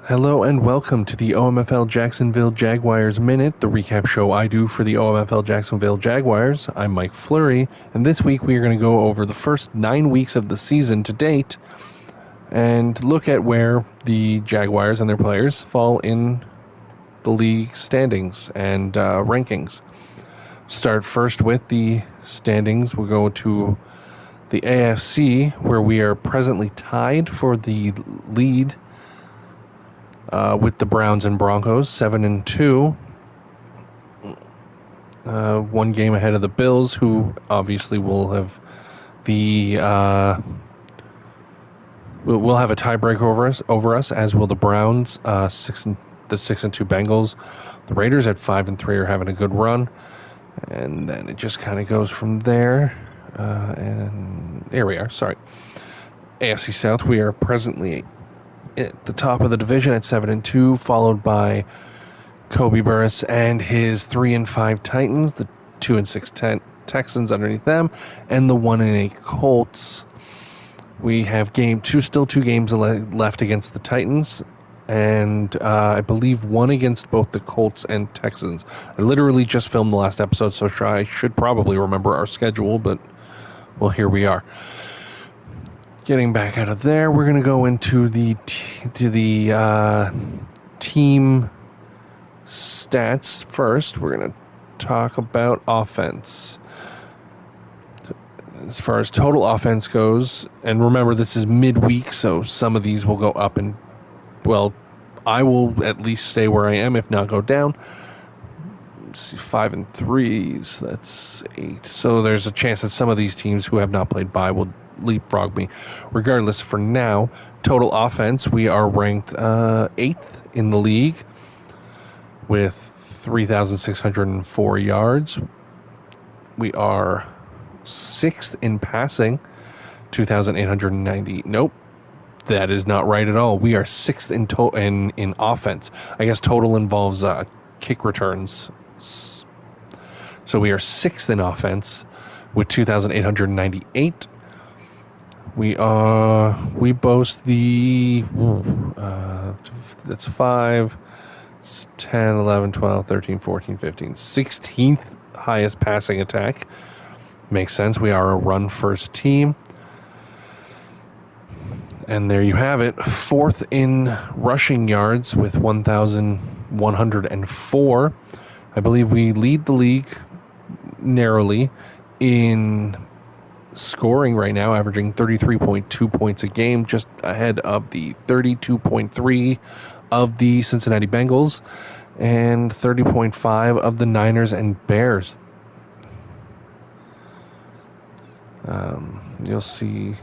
Hello and welcome to the OMFL Jacksonville Jaguars Minute, the recap show I do for the OMFL Jacksonville Jaguars. I'm Mike Fleury, and this week we are going to go over the first 9 weeks of the season to date and look at where the Jaguars and their players fall in the league standings and rankings. Start first with the standings. We'll go to the AFC, where we are presently tied for the lead with the Browns and Broncos, 7-2. 1 game ahead of the Bills, who obviously will have will have a tiebreaker over us, as will the Browns. The 6-2 Bengals. The Raiders at 5-3 are having a good run, and then it just kind of goes from there. And there we are. Sorry, AFC South. We are presently at the top of the division at 7-2, followed by Kobe Burris and his 3-5 Titans, the 2-6 Texans underneath them, and the 1-8 Colts. We have still two games left against the Titans, and I believe one against both the Colts and Texans. I literally just filmed the last episode, so I should probably remember our schedule, but well, here we are. Getting back out of there, we're going to go into the team stats first. We're going to talk about offense. As far as total offense goes, and remember this is midweek, so some of these will go up, and well, I will at least stay where I am, if not go down. Let's see, 5-3, that's 8. So there's a chance that some of these teams who have not played bye will leapfrog me. Regardless, for now, total offense, we are ranked 8th in the league with 3,604 yards. We are 6th in passing, 2,890. Nope, that is not right at all. We are 6th in offense. I guess total involves kick returns. So we are 6th in offense with 2,898. We boast the that's 5, 10, 11, 12, 13, 14, 15, 16th highest passing attack. Makes sense. We are a run-first team. And there you have it. 4th in rushing yards with 1,104. I believe we lead the league narrowly in scoring right now, averaging 33.2 points a game, just ahead of the 32.3 of the Cincinnati Bengals and 30.5 of the Niners and Bears. You'll see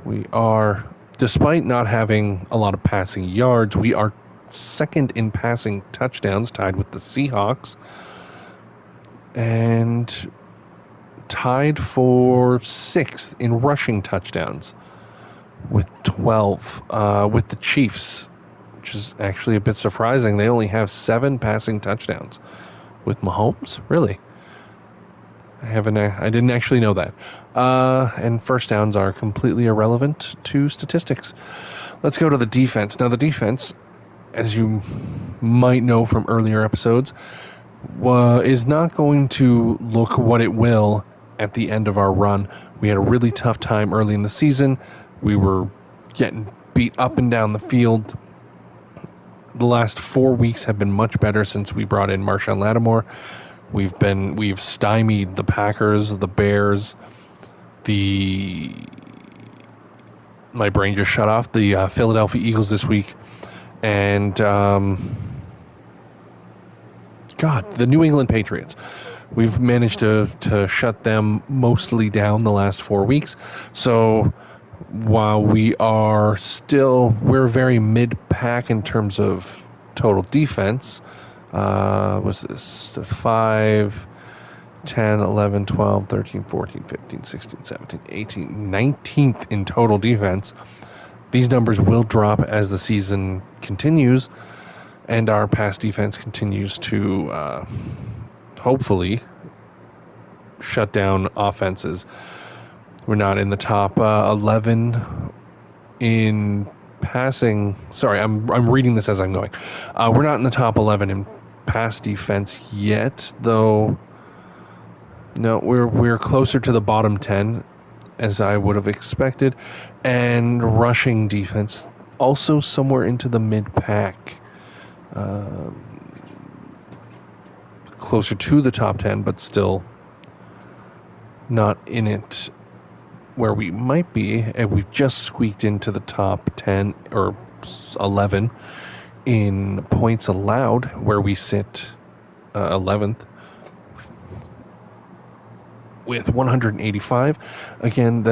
we are, despite not having a lot of passing yards, we are 2nd in passing touchdowns, tied with the Seahawks, and tied for 6th in rushing touchdowns with 12 with the Chiefs, which is actually a bit surprising. They only have 7 passing touchdowns with Mahomes. Really? I didn't actually know that. And first downs are completely irrelevant to statistics. Let's go to the defense. Now, the defense, as you might know from earlier episodes, is not going to look what it will at the end of our run. We had a really tough time early in the season. We were getting beat up and down the field. The last 4 weeks have been much better since we brought in Marshawn Lattimore. We've stymied the Packers, the Bears, my brain just shut off, the Philadelphia Eagles this week, and God, the New England Patriots. We've managed to shut them mostly down the last 4 weeks. So while we're very mid-pack in terms of total defense. Was this 5, 10, 11, 12, 13, 14, 15, 16, 17, 18, 19th in total defense. These numbers will drop as the season continues, and our pass defense continues to hopefully shut down offenses. We're not in the top 11 in passing. Sorry, I'm reading this as I'm going. We're not in the top 11 in pass defense yet, though. No, we're closer to the bottom 10 as I would have expected, and rushing defense also somewhere into the mid-pack. Closer to the top 10, but still not in it where we might be, and we've just squeaked into the top 10 or 11 in points allowed, where we sit 11th with 185. Again,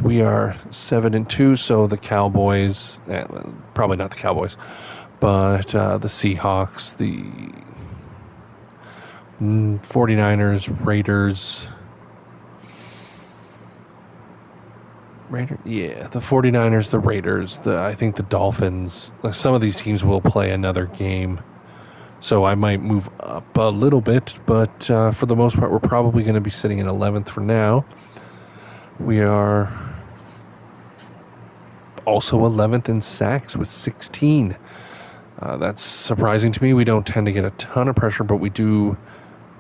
we are 7-2, so the Cowboys, probably not the Cowboys, but the Seahawks, the 49ers, Raiders, the 49ers, the Raiders, I think the Dolphins. Some of these teams will play another game, so I might move up a little bit, but for the most part, we're probably going to be sitting in 11th for now. We are also 11th in sacks with 16. That's surprising to me. We don't tend to get a ton of pressure, but we do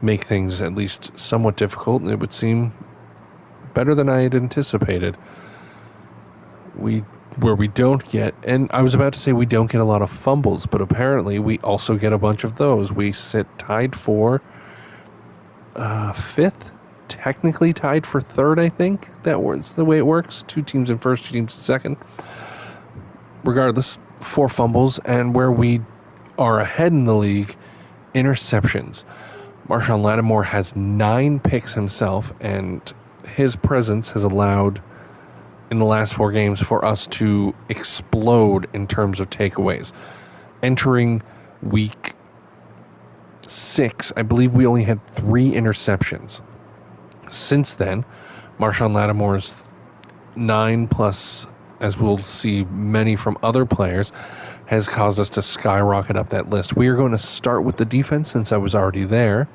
make things at least somewhat difficult, and it would seem better than I had anticipated. Where we don't get, and I was about to say we don't get a lot of fumbles, but apparently we also get a bunch of those. We sit tied for 5th, technically tied for 3rd, I think. That's the way it works. 2 teams in 1st, 2 teams in 2nd. Regardless, 4 fumbles, and where we are ahead in the league, interceptions. Marshawn Lattimore has 9 picks himself, and his presence has allowed in the last 4 games for us to explode in terms of takeaways. Entering week 6, I believe we only had 3 interceptions. Since then, Marshawn Lattimore's 9 plus, as we'll see many from other players, has caused us to skyrocket up that list. We are going to start with the defense since I was already there,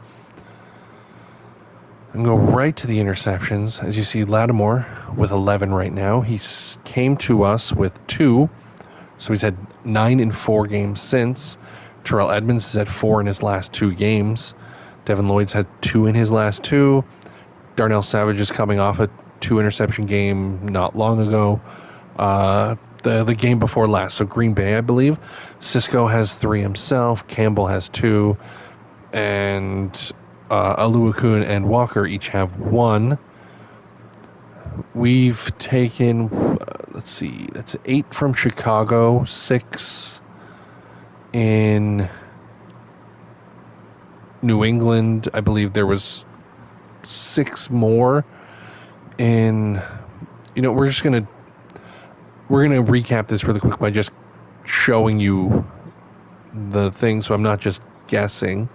and go right to the interceptions. As you see, Lattimore with 11 right now. He came to us with 2, so he's had 9 in 4 games since. Terrell Edmonds has had 4 in his last 2 games. Devin Lloyd's had 2 in his last 2. Darnell Savage is coming off a 2 interception game not long ago. The game before last, so Green Bay, I believe. Cisco has 3 himself. Campbell has 2. And Aluakun and Walker each have 1. We've taken, let's see, that's 8 from Chicago, 6 in New England. I believe there was 6 more in, we're going to recap this really quick by just showing you the thing, so I'm not just guessing.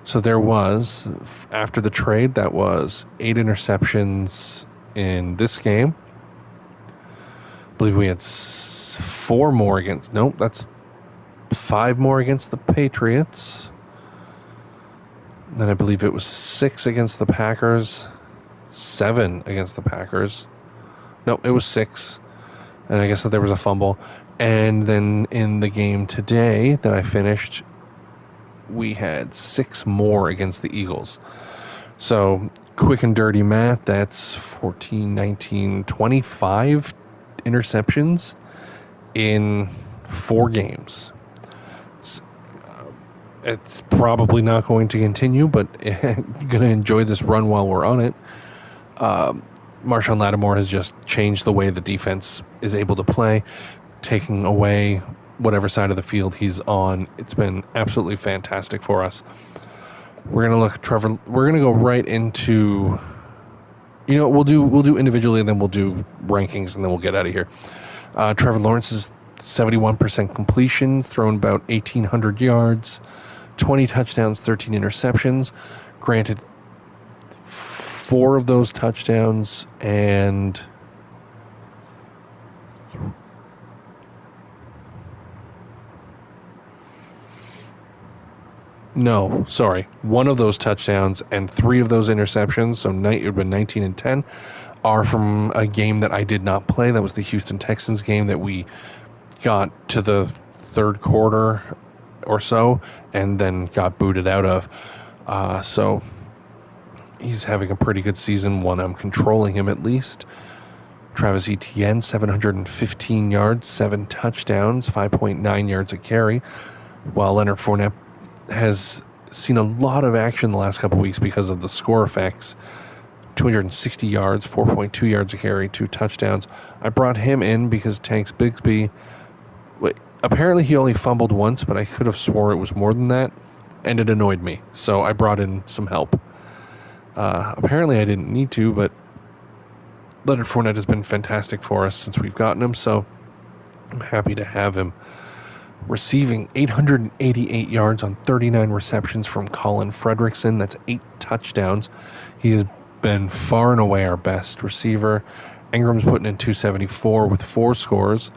So there was, after the trade, that was 8 interceptions in this game. I believe we had 4 more that's 5 more against the Patriots. Then I believe it was 6 against the Packers, 7 against the Packers. No, it was 6. And I guess that there was a fumble. And then in the game today that I finished, we had 6 more against the Eagles. So, quick and dirty math, that's 14, 19, 25 interceptions in 4 games. It's probably not going to continue, but going to enjoy this run while we're on it. Marshawn Lattimore has just changed the way the defense is able to play, taking away whatever side of the field he's on. It's been absolutely fantastic for us. We're gonna look Trevor. We're gonna go right into. You know, we'll do individually, and then we'll do rankings, and then we'll get out of here. Trevor Lawrence is 71% completion, thrown about 1,800 yards, 20 touchdowns, 13 interceptions. Granted, 4 of those touchdowns and no, sorry, 1 of those touchdowns and 3 of those interceptions, so it would have been 19 and 10, are from a game that I did not play. That was the Houston Texans game that we got to the third quarter or so and then got booted out of. So he's having a pretty good season, one I'm controlling him at least. Travis Etienne, 715 yards, 7 touchdowns, 5.9 yards a carry, while Leonard Fournette has seen a lot of action the last couple of weeks because of the score effects. 260 yards, 4.2 yards a carry, 2 touchdowns. I brought him in because Tanks Bigsby, apparently he only fumbled once, but I could have swore it was more than that, and it annoyed me. So I brought in some help. Apparently I didn't need to, but Leonard Fournette has been fantastic for us since we've gotten him, so I'm happy to have him. Receiving 888 yards on 39 receptions from Colin Fredrickson. That's 8 touchdowns. He has been far and away our best receiver. Ingram's putting in 274 with 4 scores.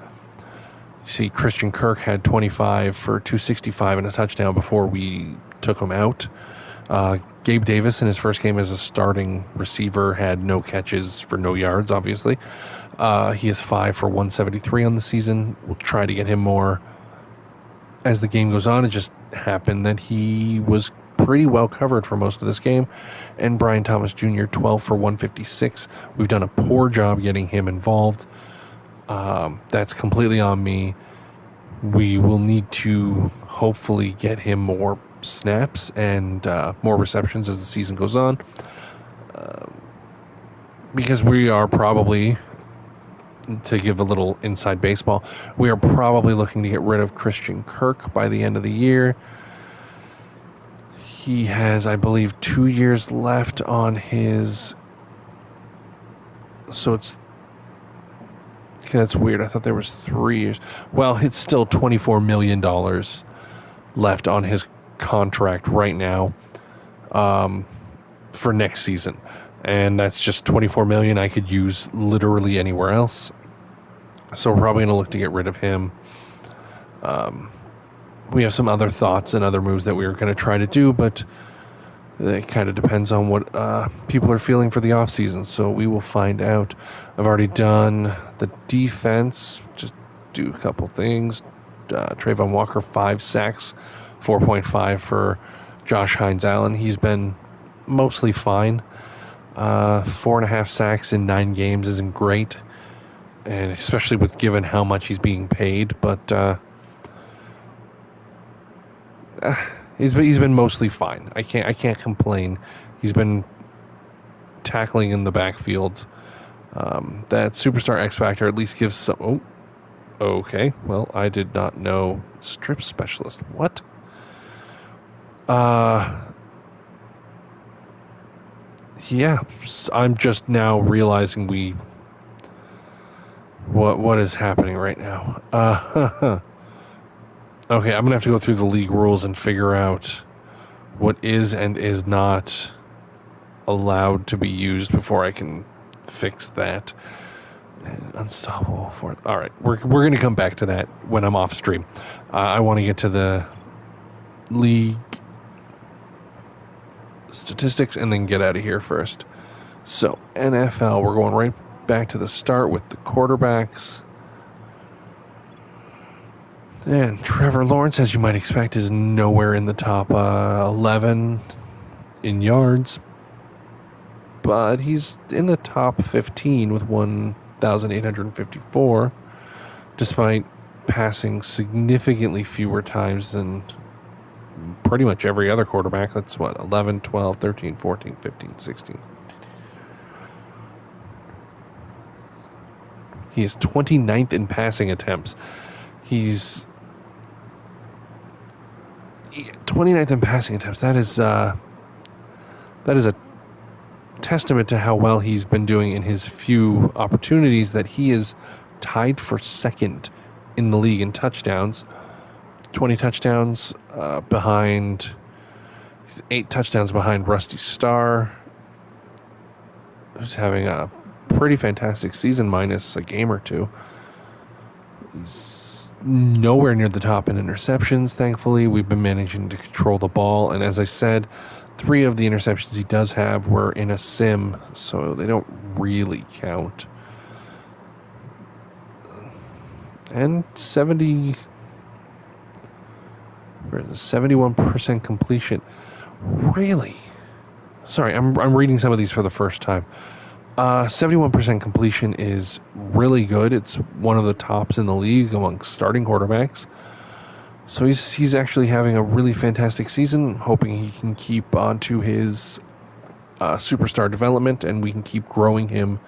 You see, Christian Kirk had 25 for 265 and a touchdown before we took him out. Gabe Davis, in his first game as a starting receiver, had no catches for no yards, obviously. He is 5 for 173 on the season. We'll try to get him more as the game goes on. It just happened that he was pretty well covered for most of this game. And Brian Thomas Jr., 12 for 156. We've done a poor job getting him involved. That's completely on me. We will need to hopefully get him more snaps and more receptions as the season goes on. Because we are probably, to give a little inside baseball, we are probably looking to get rid of Christian Kirk by the end of the year. He has, I believe, 2 years left on his... So it's... That's weird. I thought there was 3 years. Well, it's still $24 million left on his contract right now for next season. And that's just $24 million I could use literally anywhere else. So we're probably going to look to get rid of him. We have some other thoughts and other moves that we were going to try to do, but it kind of depends on what people are feeling for the offseason. So we will find out. I've already done the defense. Just do a couple things. Trayvon Walker, 5 sacks, 4.5 for Josh Hines-Allen. He's been mostly fine. 4.5 sacks in 9 games isn't great, and especially with given how much he's being paid. But he's been mostly fine. I can't complain. He's been tackling in the backfield. That superstar X Factor at least gives some. Oh, okay. Well, I did not know strip specialist. What? Yeah, I'm just now realizing what is happening right now. Okay, I'm gonna have to go through the league rules and figure out what is and is not allowed to be used before I can fix that. Unstoppable for it. All right, we're gonna come back to that when I'm off stream. I want to get to the league statistics and then get out of here first. So NFL, we're going right back to the start with the quarterbacks. And Trevor Lawrence, as you might expect, is nowhere in the top 11 in yards, but he's in the top 15 with 1,854, despite passing significantly fewer times than pretty much every other quarterback. That's what, 11, 12, 13, 14, 15, 16. He is 29th in passing attempts. He's 29th in passing attempts. That is that is a testament to how well he's been doing in his few opportunities, that he is tied for second in the league in touchdowns. 20 touchdowns behind... He's 8 touchdowns behind Rusty Starr, who's having a pretty fantastic season minus a game or two. He's nowhere near the top in interceptions, thankfully. We've been managing to control the ball, and as I said, 3 of the interceptions he does have were in a sim, so they don't really count. And 71% completion. Really? Sorry, I'm reading some of these for the first time. 71% completion is really good. It's one of the tops in the league among starting quarterbacks. So he's actually having a really fantastic season, hoping he can keep on to his superstar development, and we can keep growing him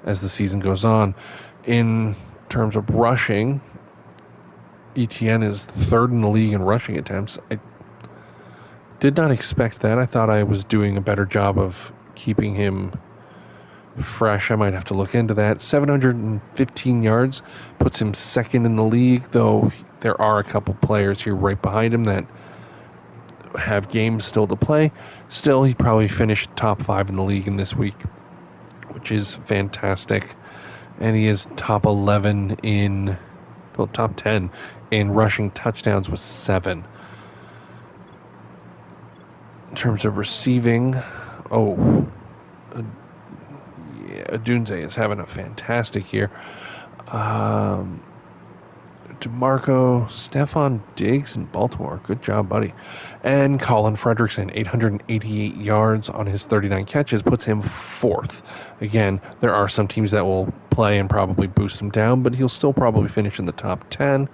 as the season goes on. In terms of rushing, ETN is 3rd in the league in rushing attempts. I did not expect that. I thought I was doing a better job of keeping him fresh. I might have to look into that. 715 yards puts him 2nd in the league, though there are a couple players here right behind him that have games still to play. Still, he probably finished top 5 in the league in this week, which is fantastic. And he is top 10 in rushing touchdowns with 7. In terms of receiving, Dunze is having a fantastic year. DeMarco, Stephon Diggs in Baltimore. Good job, buddy. And Colin Fredrickson, 888 yards on his 39 catches, puts him 4th. Again, there are some teams that will play and probably boost him down, but he'll still probably finish in the top 10.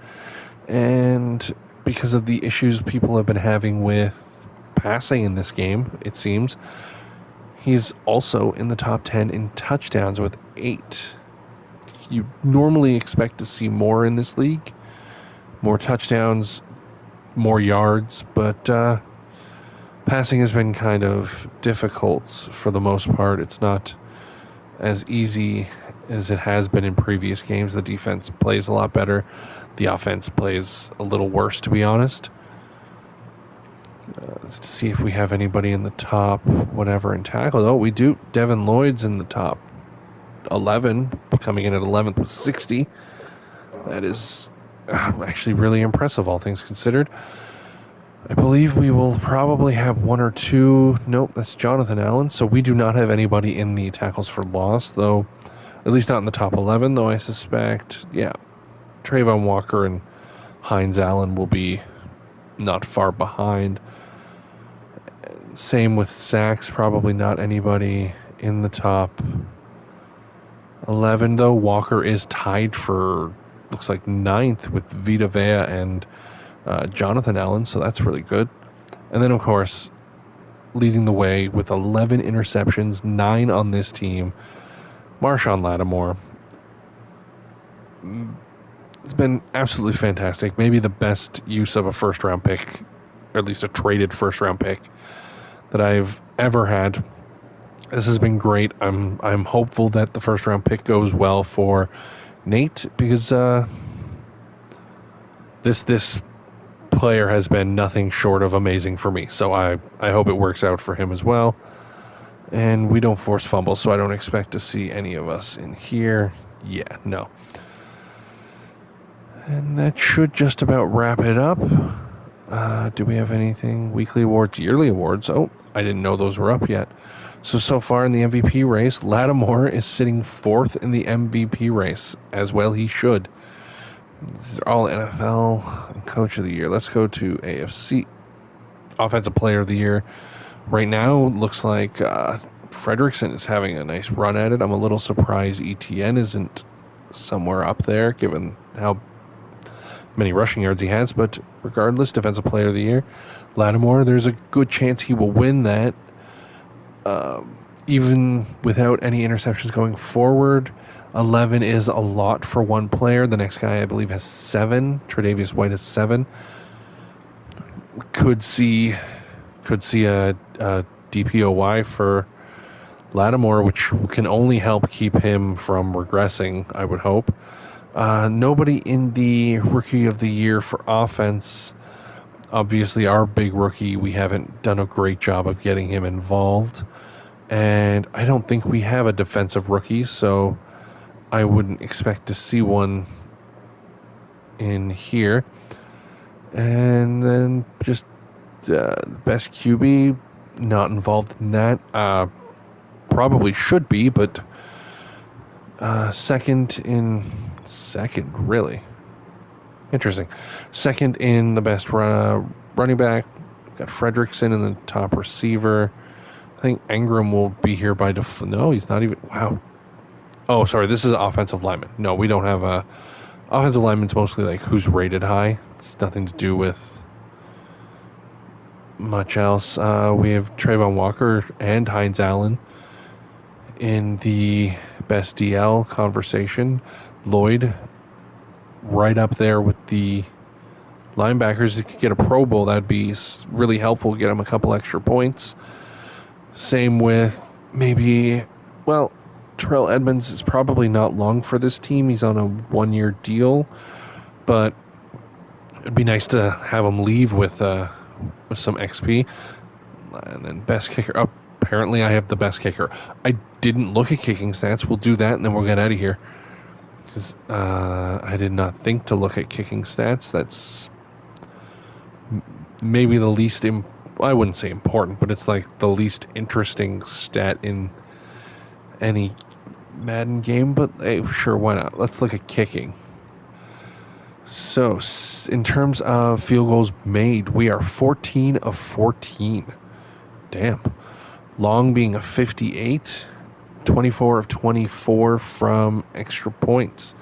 And because of the issues people have been having with passing in this game, it seems, he's also in the top 10 in touchdowns with 8. You normally expect to see more in this league, more touchdowns, more yards, but passing has been kind of difficult for the most part. It's not as easy as it has been in previous games. The defense plays a lot better. The offense plays a little worse, to be honest. Let's see if we have anybody in the top, whatever, in tackles. Oh, we do. Devin Lloyd's in the top 11, coming in at 11th with 60. That is actually really impressive, all things considered. I believe we will probably have 1 or 2. Nope, that's Jonathan Allen. So we do not have anybody in the tackles for loss, though, at least not in the top 11, though I suspect, Trayvon Walker and Hines Allen will be not far behind. Same with sacks, probably not anybody in the top 11, though. Walker is tied for, looks like, 9th with Vita Vea and Jonathan Allen, so that's really good. And then, of course, leading the way with 11 interceptions, 9 on this team, Marshawn Lattimore. It's been absolutely fantastic. Maybe the best use of a first-round pick, or at least a traded first-round pick, that I've ever had. This has been great. I'm hopeful that the first-round pick goes well for Nate, because this player has been nothing short of amazing for me. So I hope it works out for him as well. And we don't force fumbles, so I don't expect to see any of us in here. Yeah, no. And that should just about wrap it up. Do we have anything? Weekly awards, yearly awards. Oh, I didn't know those were up yet. So far in the MVP race, Lattimore is sitting 4th in the MVP race, as well he should. These are all NFL and Coach of the Year. Let's go to AFC. Offensive Player of the Year. Right now, looks like Fredrickson is having a nice run at it. I'm a little surprised ETN isn't somewhere up there, given how many rushing yards he has. But regardless, Defensive Player of the Year, Lattimore, there's a good chance he will win that. Even without any interceptions going forward, 11 is a lot for one player. The next guy, I believe, has 7. Tre'Davious White has 7. Could see a DPOY for Lattimore, which can only help keep him from regressing, I would hope. Nobody in the Rookie of the Year for offense. Obviously, our big rookie, we haven't done a great job of getting him involved. And I don't think we have a defensive rookie, so I wouldn't expect to see one in here. And then just best QB, not involved in that. Probably should be, but second, really. Interesting. Second in the best running back. Got Fredrickson in the top receiver. I think Engram will be here by default. No, he's not even. Wow. Oh, sorry. This is offensive lineman. No, we don't have a. Offensive lineman's mostly like who's rated high. It's nothing to do with much else. We have Trayvon Walker and Hines Allen in the best DL conversation. Lloyd right up there with the linebackers. If you could get a Pro Bowl, that'd be really helpful. Get him a couple extra points. Same with maybe, well, Terrell Edmonds is probably not long for this team. He's on a 1-year deal, but it'd be nice to have him leave with some XP. And then best kicker. Oh, apparently I have the best kicker. I didn't look at kicking stats. We'll do that, and then we'll get out of here. Because I did not think to look at kicking stats. That's maybe the least, I wouldn't say important, but it's like the least interesting stat in any Madden game. But hey, sure, why not? Let's look at kicking. So, in terms of field goals made, we are 14 of 14. Damn. Long being a 58. 24 of 24 from extra points.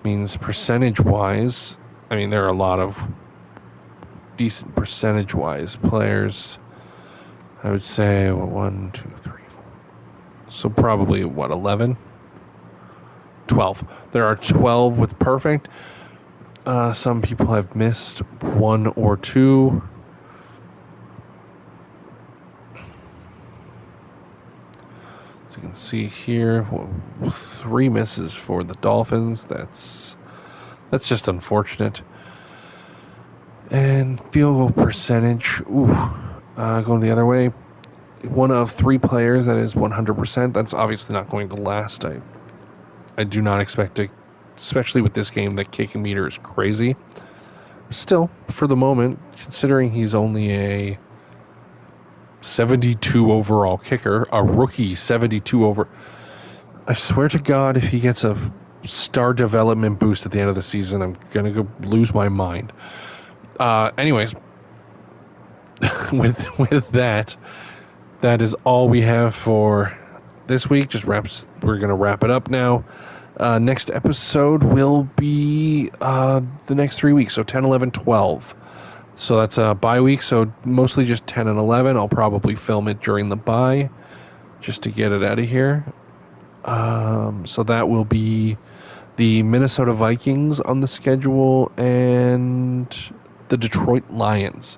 Means percentage-wise, I mean, there are a lot of decent percentage-wise players. I would say 1, 2, 3, 4. So probably, 11? 12. There are 12 with perfect. Some people have missed 1 or 2. You can see here 3 misses for the Dolphins. That's just unfortunate. And field goal percentage, going the other way. 1 of 3 players that is 100%. That's obviously not going to last. I do not expect to, especially with this game. The kicking meter is crazy. Still, for the moment, considering he's only a 72 overall kicker, a rookie 72 over. I swear to God, if he gets a star development boost at the end of the season, I'm gonna go lose my mind. Anyways, with that is all we have for this week. We're gonna wrap it up now. Next episode will be the next 3 weeks, so 10, 11, 12. So that's a bye week, so mostly just 10 and 11. I'll probably film it during the bye just to get it out of here. So that will be the Minnesota Vikings on the schedule and the Detroit Lions.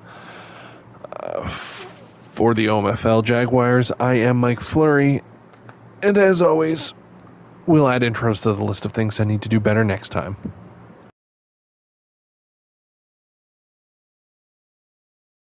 For the OMFL Jaguars, I am Mike Fleury, and as always, we'll add intros to the list of things I need to do better next time.